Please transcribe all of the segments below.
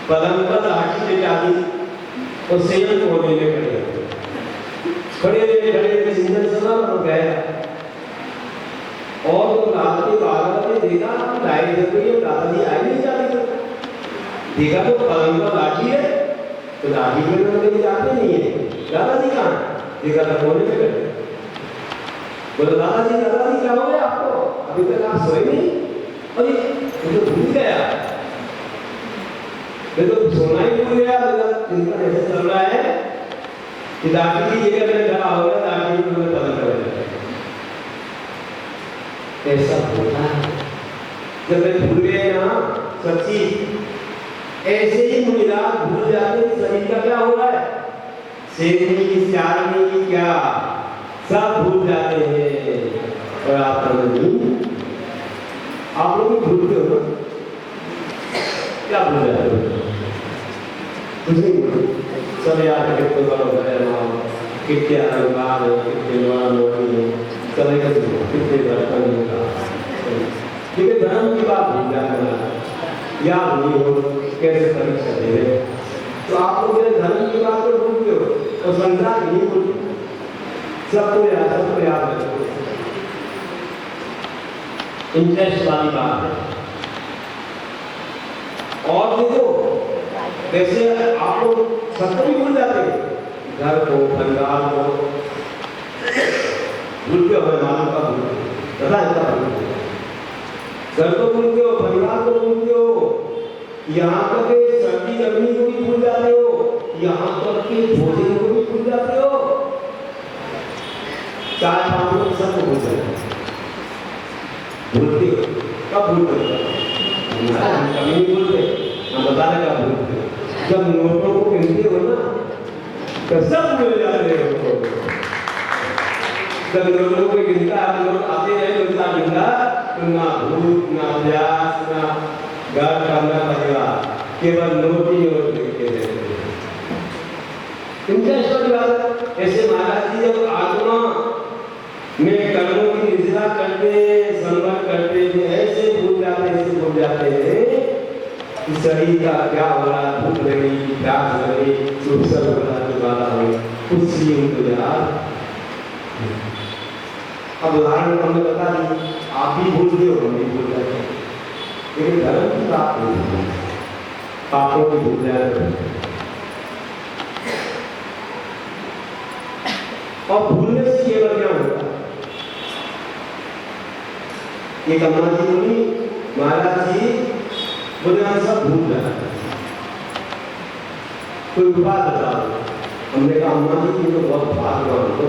पलंग पर लाठी ले डाली और संयम कोने में खड़े खड़े चिंतन सुना और गया। और तो रात के 12 बजे देखा लाइट जल रही है, दादाजी आई नहीं जाती। देखा तो पलंग पर लाठी है, तो लाठी में तो कहीं जाते नहीं है। दादाजी कहाँ? देखा तो कोने में खड़े। बोला दादाजी क्या हो गया आपको? अभी तक आप सोए नहीं? अरे मैं तो भूल गया, मैं तो सोना ही भूल गया। चिंता ऐसे चल रहा है कि दादी की जगह में खड़ा हो गया, दादी को मैं पलंग कर दिया। ऐसा होता है जब मैं भूल गए ना, सच्ची ऐसे ही मुनिराज भूल जाते हैं शरीर का क्या हो रहा है, शेरनी की चारनी की क्या सब भूल जाते हैं। और आप नहीं, आप लोग भूलते हो ना, क्या भूल जाते हो? कुछ नहीं, सब याद है। कितने बार कितने अलंकार है, कितने बार चले गए, कितने बर्तन होगा। लेकिन धर्म की बात भूल जाना, याद नहीं हो कैसे परीक्षा दे रहे। तो आप लोग मेरे धर्म की बात को भूलते हो और संसार नहीं भूलते। सबको याद रखो। इंटरेस्ट वाली बात है। और देखो वैसे आप लोग सबको भी भूल जाते हैं, घर को, परिवार को भूलते हो, मेहमानों का भूलते हो, पता है क्या भूलते हो? घर को भूलते हो, परिवार को भूलते हो, यहाँ तक के सर्दी गर्मी को भी भूल जाते हो, यहाँ तक के भोजन को भी भूल जाते हो, चाय पानी को सब भूल जाते हो। भूलते हो कब भूलते हो? हम कभी नहीं भूलते, हम बता रहे कब भूलते हो। जब नोटों को गिनते हो ना तो सब भूल जाते हो। जब नोटों को गिनता है, लोग आते रहे उनका गिनता, तो ना भूख ना प्यास ना घर करना पड़ेगा, केवल नोट ही नोट लिखते रहते हैं। इंटरेस्ट वाली बात। ऐसे महाराज जी जब आत्मा में कर्मों की निष्ठा करते, संवर करते थे, ऐसे भूल जाते हैं कि शरीर का क्या हो रहा है, भूख लगी, प्यास लगी, सुसर हो रहा है, वाला हो, कुछ भी उनको याद। अब उदाहरण हमने बता दी, आप भी भूल गए हो, हम भी भूल गए, लेकिन धर्म की बात नहीं, पापों की भूल जाए। और भूलने से केवल क्या होगा? एक अम्मा जी बोली, महाराज जी बोले हम सब भूल जाए, कोई उपाय बताओ। हमने कहा अम्मा जी की तो बहुत भाग्यवान हो,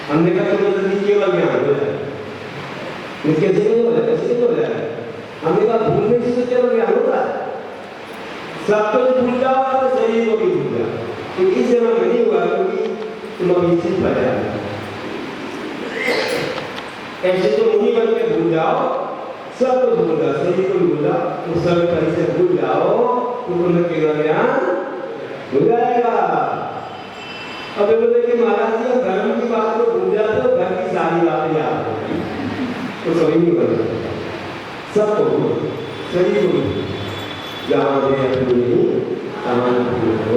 हमने कहा तो केवल ज्ञान हो जाए, कैसे नहीं हो जाए, कैसे नहीं हो जाए? हमने कहा भूलने से तो केवल ज्ञान होता है, सब कुछ भूल जाओ तो शरीर को भी भूल जाओ। तो इस जन्म में नहीं हुआ क्योंकि तुम अभी सिर्फ पढ़ जाए। ऐसे तो मुनि बन के भूल जाओ, सब कुछ भूल जाओ, शरीर को भी भूल जाओ, तो सब कहीं से भूल जाओ तो तुम्हें केवल ज्ञान हो जाएगा। अब बोले कि महाराज जी धर्म की बात को भूल जाते हो, घर की सारी बातें याद होती तो सही नहीं बन सबको शरीर को जहाँ भी अपनी सामान हो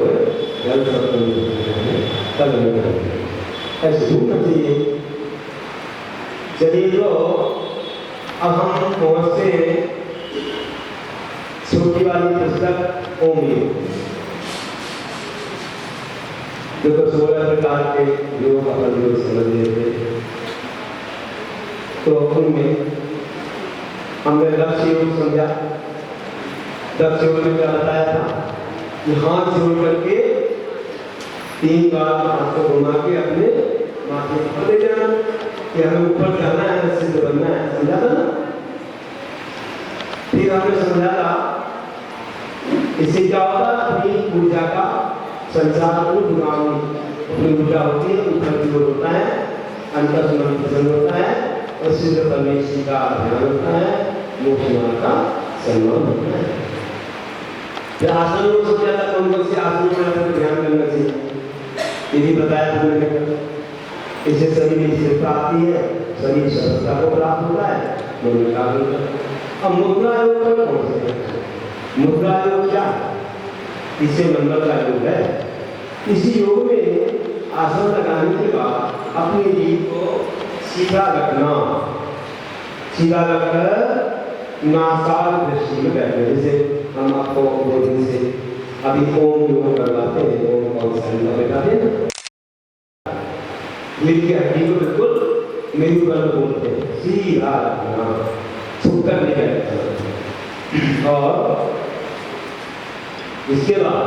जल सब ऐसे होना चाहिए। चलिए तो अब हम पहुंचते हैं छोटी वाली पुस्तक ओम योग, जो तो 16 प्रकार के योग अपन योग समझ लेते। तो उनमें हमने लक्ष्य योग समझा। लक्ष्य योग में क्या बताया था कि हाथ जोड़ करके 3 बार हाथ को घुमा के अपने माथे पर ले जाना कि हमें ऊपर जाना है, सिद्ध बनना है, समझा था ना। फिर हमने समझा था इससे क्या होता है, अपनी ऊर्जा का संचार को दुरानी, अपनी ऊर्जा होती है, ऊपर की ओर होता है, अंतर मन प्रसन्न होता है और सिद्ध परमेश्वर का ध्यान होता है, मोक्ष मार्ग का सम्मान होता है। फिर आसन योग समझा था, कौन कौन से आसन पर ध्यान करना चाहिए ये भी बताया था मैंने। इससे शरीर में स्थिरता आती है, शरीर सरलता को प्राप्त होता है, मन में काम होता है। अब मुद्रा योग पर कौन से मुद्रा योग क्या है? तीसरे नंबर का योग है। इस योग में आसन लगाने के बाद अपनी रीढ़ को सीधा रखना, सीधा रखकर नासाल दृष्टि में बैठना। जैसे हम आपको दो दिन से अभी ओम योग करवाते हैं, ओम कौन सा बैठाते हैं ना, रीढ़ की हड्डी को बिल्कुल मेरू कर बोलते हैं, सीधा रखना, झुककर नहीं बैठना। और इसके बाद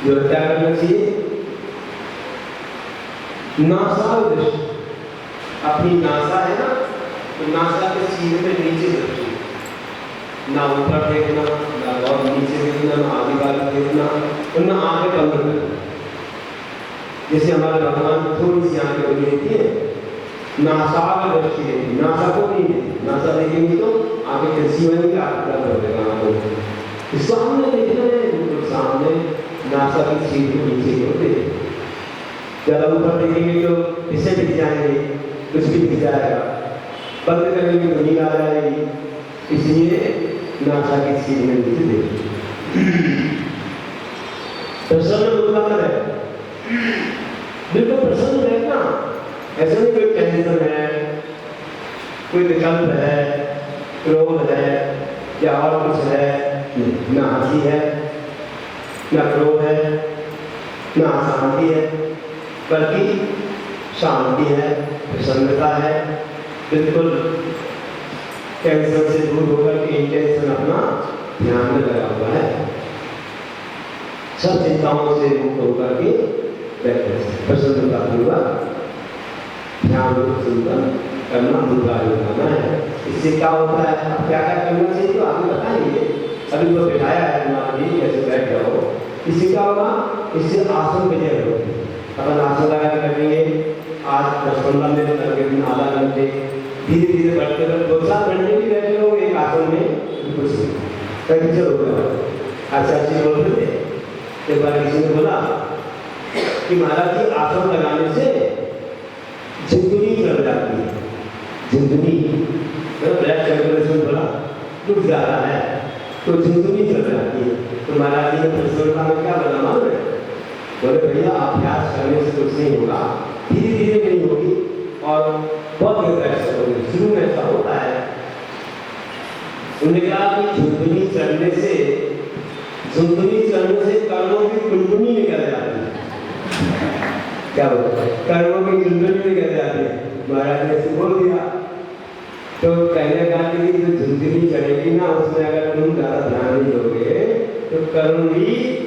जो क्या करना चाहिए, नासा दृष्टि, अपनी नासा है ना, तो नासा के सीधे में नीचे दृष्टि, ना ऊपर देखना, ना और नीचे देखना, ना आगे वाली देखना, और ना आगे बंद करना। जैसे हमारे भगवान थोड़ी सी आंखें बनी रहती है, नासा का दृष्टि देती, नासा को नहीं देती। नासा देखेंगे तो आगे कैसी बनेगी, आपका कर देगा आपको। सामने देखना है, बिल्कुल सामने, नासा की सीध को नीचे को दे। ज़्यादा ऊपर देखेंगे तो इसे दिख जाएंगे, कुछ भी दिख जाएगा, बंद करेंगे तो नींद आ जाएगी। इसलिए नासा की सीध में नीचे देखिए। प्रसन्न मुद्रा में है, बिल्कुल प्रसन्न रहना। ऐसा नहीं कोई टेंशन है, कोई विकल्प है, क्रोध है या और कुछ है, ना हंसी है, ना क्रोध है, ना अशांति है, बल्कि शांति है, प्रसन्नता है। बिल्कुल टेंशन से दूर होकर के इंटेंशन अपना ध्यान में लगा हुआ है, सब चिंताओं से मुक्त होकर के प्रसन्नता पूर्वक ध्यान सुनकर करना, मुद्रा लगाना है। इससे क्या होता है, अब क्या क्या करना चाहिए तो आगे बताएंगे। अभी तो बिठाया है तुम्हारे लिए, कैसे बैठ जाओ। इससे क्या होगा, इससे आसन विजय होगी। अपन आसन लगा के करेंगे, आज 10-15 मिनट करके, दिन आधा घंटे, धीरे धीरे बढ़ते बढ़ते 2-4 घंटे भी बैठे हो एक आसन में, कुछ नहीं होगा। अच्छा अच्छी बोल रहे थे, एक बार किसी ने बोला कि महाराज जी आसन लगाने से जिंदगी चल जाती है, जिंदगी ब्लड सर्कुलेशन थोड़ा टूट जाता है तो जिंदगी चल जाती है। तो महाराज जी ने प्रसन्नता में क्या बोला मालूम है? बोले भैया अभ्यास करने से कुछ नहीं होगा, धीरे धीरे नहीं होगी और बहुत देर ऐसा होगी, शुरू में ऐसा होता है। उन्होंने कहा कि जिंदगी चलने से कर्मों की कुंडली निकल जाती है। क्या बोलते हैं, कर्मों की कुंडली निकल जाती है। महाराज ने बोल दिया तो कहने का कि जो जिंदगी चलेगी ना, उसमें अगर तुम ज्यादा ध्यान नहीं दोगे तो कर्म भी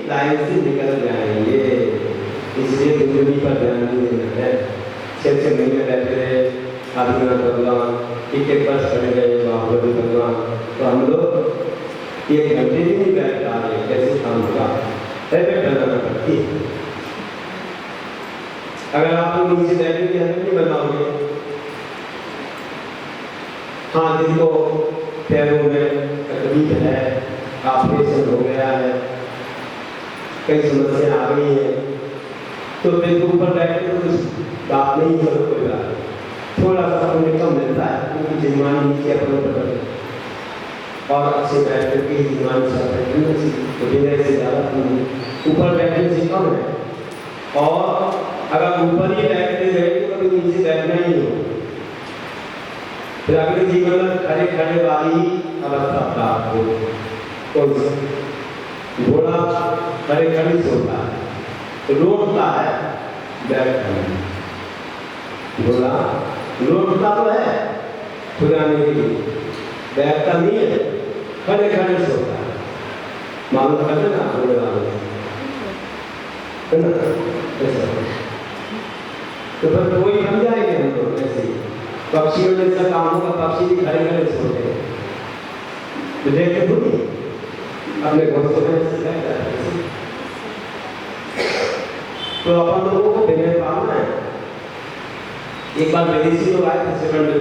लाइन से निकल जाएंगे। इसलिए जिंदगी पर ध्यान नहीं देना है। 6 महीने बैठे रहे आदिनाथ भगवान, टिकट बस कर गए बाहुबली भगवान, तो हम लोग 1 घंटे भी नहीं बैठ पा रहे, कैसे काम होगा? बनाना पड़ती है। अगर आप लोग नीचे बैठेंगे नहीं बनाओगे। हाँ, जिनको पैरों में तकलीफ है, ऑपरेशन हो गया है, कई समस्या आ गई है, तो पेट के ऊपर बैठे तो कुछ बात नहीं, चलो कोई बात नहीं, थोड़ा सा उन्हें कम मिलता है क्योंकि जिम्मानी नीचे अपने ऊपर और अच्छे बैठ करके जिम्मानी से ज़्यादा ऊपर बैठने से कम है। और अगर ऊपर ही बैठते रहे तो कभी नीचे बैठना ही नहीं हो। फिर अगले जीवन में खड़े खड़े वाली अवस्था प्राप्त हो। घोड़ा खड़े खड़े सोता है, रोटता है, बैठता नहीं। घोड़ा रोटता तो है खुदाने के लिए, बैठता नहीं है, खड़े खड़े सोता है। मालूम करते ना घोड़े वाले है ना, ऐसा तो फिर कोई बन जाएंगे हम लोग ऐसे ही। पक्षियों ने ऐसा काम होगा, पक्षी भी खड़े खड़े सोते हैं, तो देखते थोड़ी अपने घोंसले में ऐसे बैठा है। तो अपन लोगों को देने पाना है। एक बार विदेशी लोग आए थे सेकंड में,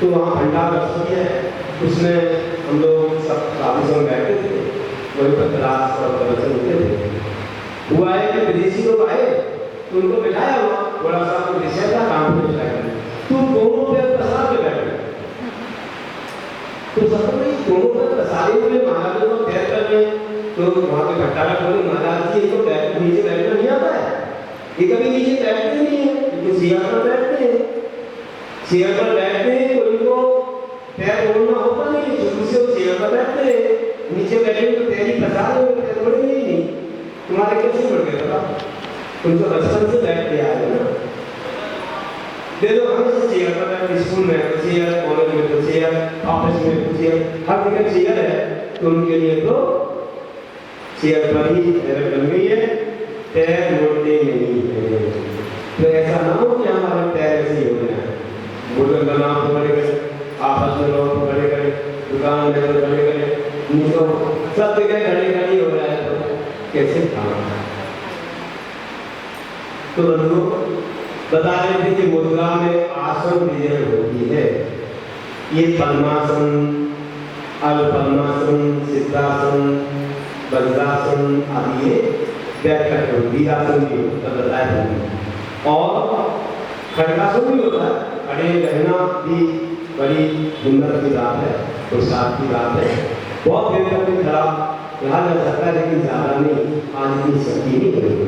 तो वहाँ भंडार रखी है, उसमें हम लोग सब शादी में बैठे थे, वहीं पर क्लास और प्रवचन होते थे। हुआ है कि विदेशी लोग आए तो उनको बिठाया हुआ, बड़ा सा विषय था, काम पे बिठाया, तुम दोनों पे पसार के बैठे। तो सब में दोनों पर सारे हुए महाराज को तैर कर रहे तो वहाँ पे भट्टारा बोले महाराज जी इनको नीचे बैठना नहीं आता है, ये कभी नीचे बैठते नहीं है, इनको चेयर पर बैठते हैं, चेयर पर बैठते हैं तो इनको पैर तोड़ना होता नहीं, शुरू से वो चेयर पर बैठते हैं, नीचे बैठे तो पैर ही फंसा दो, पैर बढ़ेंगे ही नहीं, तुम्हारे कैसे बढ़ गए बताओ, तुम तो बचपन से बैठते आए हो ना। दे दो हमेशा चेयर पर बैठे, स्कूल में तो चेयर, कॉलेज में तो चेयर, ऑफिस में तो चेयर, हर जगह चेयर है, तो उनके लिए तो चेयर पर ही बन गई है, पैर मोड़ते नहीं है। तो ऐसा ना हो कि हमारे पैर ऐसे ही हो जाए, बुजुर्ग का नाम तो बड़े करे, आपस में लोग बड़े करे, दुकान में तो बड़े करे, उनको सब जगह खड़े खड़ी हो रहा है, तो कैसे काम। तो बंधुओं बता रहे थे कि मुद्रा में आसन विजय होती है, ये पद्मासन, अल्पद्मासन, सिद्धासन, वज्रासन आदि ये व्याख्या करो, वीरासन भी होता बताया था, और खड़गासन भी होता है, खड़े रहना भी बड़ी हिम्मत की बात है, पुरुषार्थ की बात है, बहुत देर तक भी खड़ा रहा जा सकता है, लेकिन ज्यादा नहीं, आज की शक्ति नहीं होगी।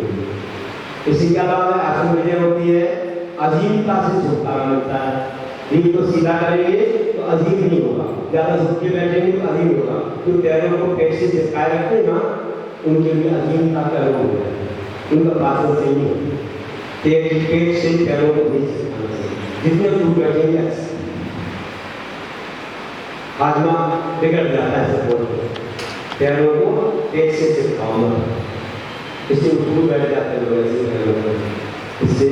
इसी के अलावा आसन विजय होती है, अजीमता से छुटकारा मिलता है, नींद को सीधा करेंगे तो अजीम नहीं होगा, ज्यादा झुक के बैठेंगे तो अजीम होगा, तो पैरों को पेट से चिपकाए रखते हैं ना, उनके लिए अजीमता का रोग है, उनका पाचन सही नहीं होता, पेट से पैरों को नहीं चिपकाना चाहिए, जितने दूर बैठेंगे हाजमा बिगड़ जाता है, सब पैरों को पेट से चिपकाओ, इससे दूर बैठ जाते हैं लोग, इससे